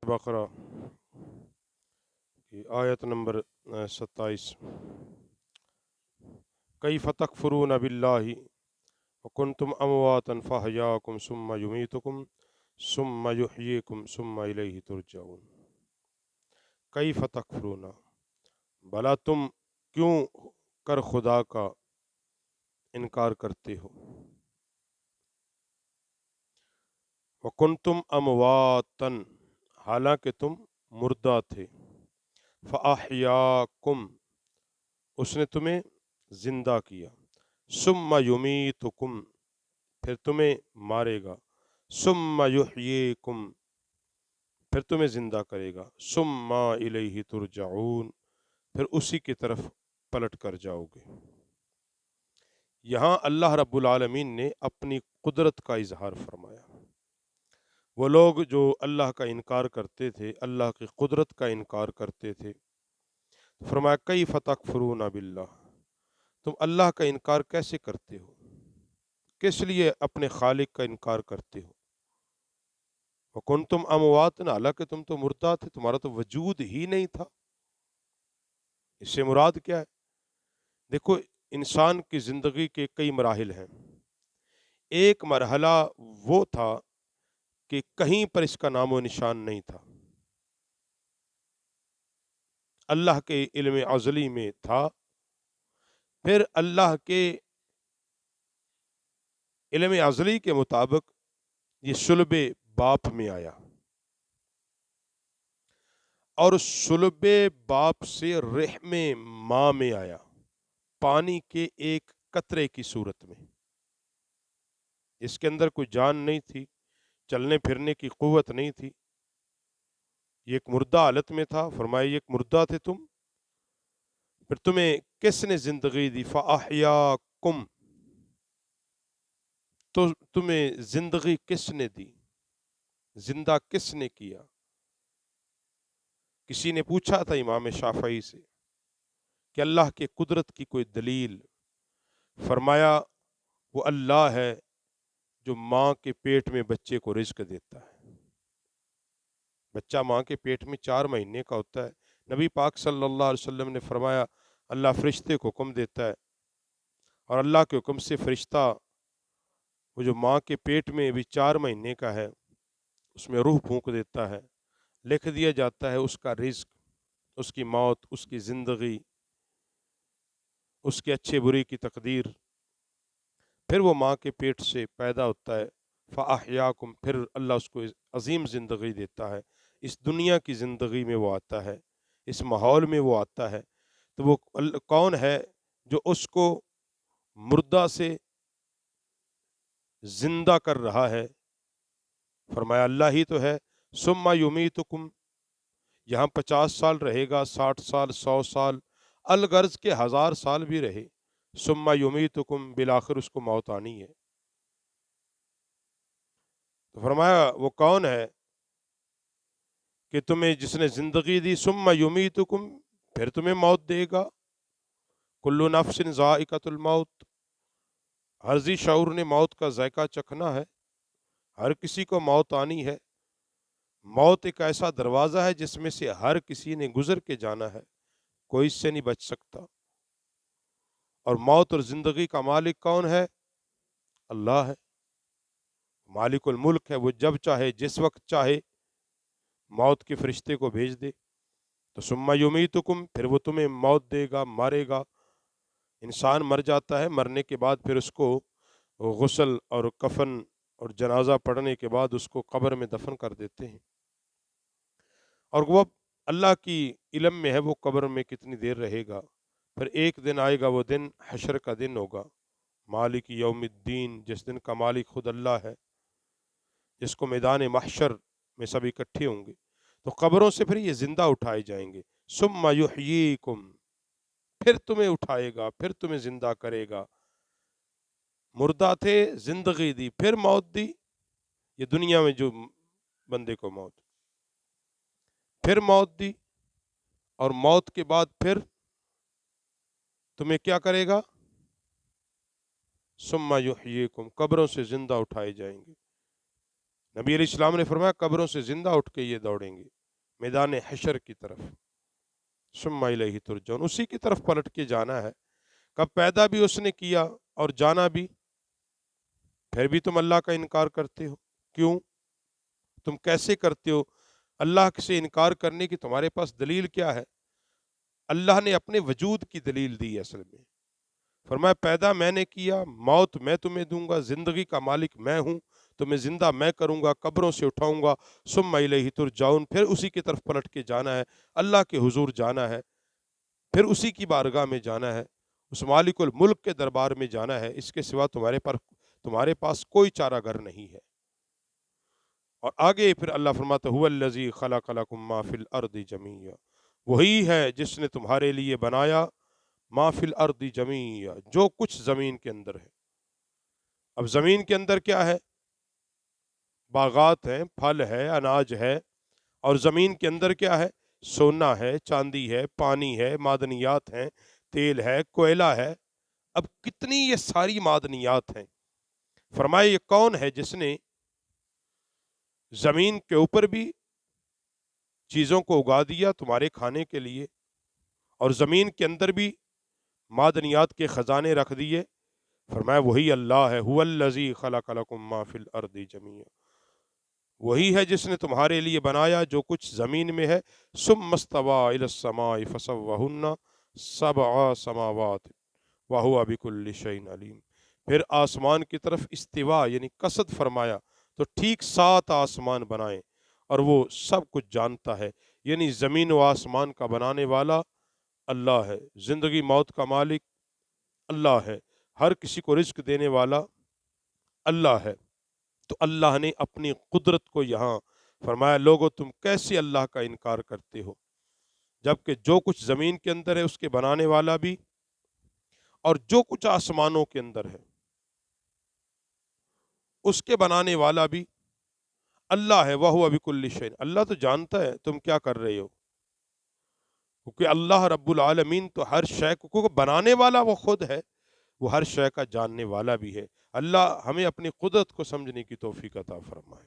बकरा की आयत नंबर 27। कैफ़ तकफ़ुरून बिल्लाहि व कुन्तुम अमवातन फ़अहयाकुम सुम्मा युमीतुकुम सुम्मा युहयीकुम सुम्मा इलैहि तुरजऊन। कैफ़ तकफ़ुरून, भला तुम क्यों कर खुदा का इनकार करते हो। व कुन्तुम अमवातन, हालांकि तुम मुर्दा थे। फ़अहयाकुम, उसने तुम्हें जिंदा किया। सुम्मा युमीतुकुम, फिर तुम्हें मारेगा। सुम्मा युहयीकुम, फिर तुम्हें जिंदा करेगा। सुम्मा इलैहि तुरजऊन, फिर उसी की तरफ पलट कर जाओगे। यहाँ अल्लाह रब्बुल आलमीन ने अपनी कुदरत का इजहार फरमाया। वो लोग जो अल्लाह का इनकार करते थे, अल्लाह की कुदरत का इनकार करते थे, फरमाया कैफ़ तकफ़ुरून बिल्लाह, तुम अल्लाह का इनकार कैसे करते हो, किस लिए अपने खालिक का इनकार करते हो। व कुन्तुम अमवातन, हालांकि तुम तो मुर्दा थे, तुम्हारा तो वजूद ही नहीं था। इससे मुराद क्या है? देखो, इंसान की जिंदगी के कई मराहिल हैं। एक मरहला वो था कि कहीं पर इसका नामो निशान नहीं था, अल्लाह के इल्म अज़ली में था। फिर अल्लाह के इल्म अज़ली के मुताबिक ये सुलबे बाप में आया, और सुलबे बाप से रहमे माँ में आया, पानी के एक कतरे की सूरत में। इसके अंदर कोई जान नहीं थी, चलने फिरने की कुव्वत नहीं थी, ये एक मुर्दा हालत में था। फरमाया एक मुर्दा थे तुम, फिर तुम्हें किसने जिंदगी दी। फ़अहयाकुम, तो तुम्हें जिंदगी किसने दी, जिंदा किसने किया। किसी ने पूछा था इमाम शाफई से कि अल्लाह के कुदरत की कोई दलील। फरमाया वो अल्लाह है जो माँ के पेट में बच्चे को रिज्क देता है। बच्चा माँ के पेट में 4 महीने का होता है। नबी पाक सल्लल्लाहु अलैहि वसल्लम ने फरमाया अल्लाह फरिश्ते को हुक्म देता है, और अल्लाह के हुक्म से फरिश्ता वो जो माँ के पेट में भी 4 महीने का है, उसमें रूह फूंक देता है। लिख दिया जाता है उसका रिज्क, उसकी मौत, उसकी ज़िंदगी, उसके अच्छे बुरे की तकदीर। फिर वो माँ के पेट से पैदा होता है। फ़अहयाकुम, फिर अल्लाह उसको अजीम ज़िंदगी देता है। इस दुनिया की ज़िंदगी में वो आता है, इस माहौल में वो आता है। तो वो कौन है जो उसको मुर्दा से जिंदा कर रहा है। फरमाया अल्लाह ही तो है। सुम्मा युमीतुकुम, यहाँ 50 साल रहेगा, 60 साल, 100 साल, अलगर्ज के 1000 साल भी रहे, सुम्मा युमीतुकुम, बिलाखिर उसको मौत आनी है। तो फरमाया वो कौन है कि तुम्हें जिसने जिंदगी दी, सुम्मा युमीतुकुम, फिर तुम्हें मौत देगा। कुल्लु नफ्सिन ज़ाइक़तुल मौत, हर जी शऊर ने मौत का जायका चखना है, हर किसी को मौत आनी है। मौत एक ऐसा दरवाज़ा है जिसमें से हर किसी ने गुजर के जाना है, कोई इससे नहीं बच सकता। और मौत और ज़िंदगी का मालिक कौन है? अल्लाह है, मालिकुल मुल्क है। वो जब चाहे, जिस वक्त चाहे, मौत के फरिश्ते को भेज दे। तो सुम्मा युमीतुकुम, फिर वो तुम्हें मौत देगा, मारेगा। इंसान मर जाता है, मरने के बाद फिर उसको गुस्ल और कफन और जनाजा पढ़ने के बाद उसको कब्र में दफन कर देते हैं। और वो अल्लाह की इल्म में है वो कब्र में कितनी देर रहेगा। फिर एक दिन आएगा, वो दिन हशर का दिन होगा, मालिक यौमिद्दीन, जिस दिन का मालिक खुद अल्लाह है, जिसको मैदान महशर में सब इकट्ठे होंगे। तो कब्रों से फिर ये जिंदा उठाए जाएंगे। सुम्मा युहयीकुम, फिर तुम्हें उठाएगा, फिर तुम्हें जिंदा करेगा। मुर्दा थे, जिंदगी दी, फिर मौत दी। ये दुनिया में जो बंदे को मौत, फिर मौत दी, और मौत के बाद फिर तुम्हें क्या करेगा? सुम्मा युहयीकुम, कब्रों से जिंदा उठाए जाएंगे। नबी अलैहिस्सलाम ने फरमाया कब्रों से जिंदा उठ के ये दौड़ेंगे। मैदान हशर की तरफ, सुम्मा इलैहि तुरजऊन, उसी की तरफ पलट के जाना है। कब पैदा भी उसने किया और जाना भी, फिर भी तुम अल्लाह का इनकार करते हो। क्यों? तुम कैसे करते हो? अल्लाह से इनकार करने की तुम्हारे पास दलील क्या है? अल्लाह ने अपने वजूद की दलील दी है असल में। फरमाया पैदा मैंने किया, मौत मैं तुम्हें दूंगा, जिंदगी का मालिक मैं हूं, तुम्हें जिंदा मैं करूंगा, कब्रों से उठाऊंगा, सुम्मा इलैहि तुरजाऊन, फिर उसी की तरफ पलट के जाना है, अल्लाह के हुजूर जाना है, फिर उसी की बारगाह में जाना है, उस मालिकुल मुल्क के दरबार में जाना है। इसके सिवा तुम्हारे पास कोई चारागर नहीं है। और आगे फिर अल्लाह फरमाता हुवल्लज़ी खलक़ लकुम मा फिल अर्दि जमीया, वही है जिसने तुम्हारे लिए बनाया मा फिल अर्दि जमीया, जो कुछ जमीन के अंदर है। अब जमीन के अंदर क्या है? बागात हैं, फल है, अनाज है। और जमीन के अंदर क्या है? सोना है, चांदी है, पानी है, मादनियात हैं, तेल है, कोयला है। अब कितनी ये सारी मादनियात हैं। फरमाए ये कौन है जिसने जमीन के ऊपर भी चीजों को उगा दिया तुम्हारे खाने के लिए, और जमीन के अंदर भी मादनियात के खजाने रख दिए। फरमाया वही अल्लाह है, हुवल्लज़ी खलक़ लकुम मा फिल अर्दि जमीया, वही है जिसने तुम्हारे लिए बनाया जो कुछ जमीन में है। सुम्मस्तवा इलस समाइ फसव्वहुन्ना सबअ समावात व हुवा बिकुल्लि शैइन अलीम, फिर आसमान की तरफ इस्तिवा यानी कसद फरमाया, तो ठीक 7 आसमान बनाए और वो सब कुछ जानता है। यानी ज़मीन व आसमान का बनाने वाला अल्लाह है, ज़िंदगी मौत का मालिक अल्लाह है, हर किसी को रिज्क देने वाला अल्लाह है। तो अल्लाह ने अपनी कुदरत को यहाँ फरमाया, लोगो तुम कैसे अल्लाह का इनकार करते हो, जबकि जो कुछ ज़मीन के अंदर है उसके बनाने वाला भी, और जो कुछ आसमानों के अंदर है उसके बनाने वाला भी अल्लाह है। वह हुवा बिकुल्लि शैइन, अल्लाह तो जानता है तुम क्या कर रहे हो, क्योंकि अल्लाह रब्बुल आलमीन तो हर शय को बनाने वाला वो खुद है, वो हर शय का जानने वाला भी है। अल्लाह हमें अपनी कुदरत को समझने की तौफीक अता फरमाए।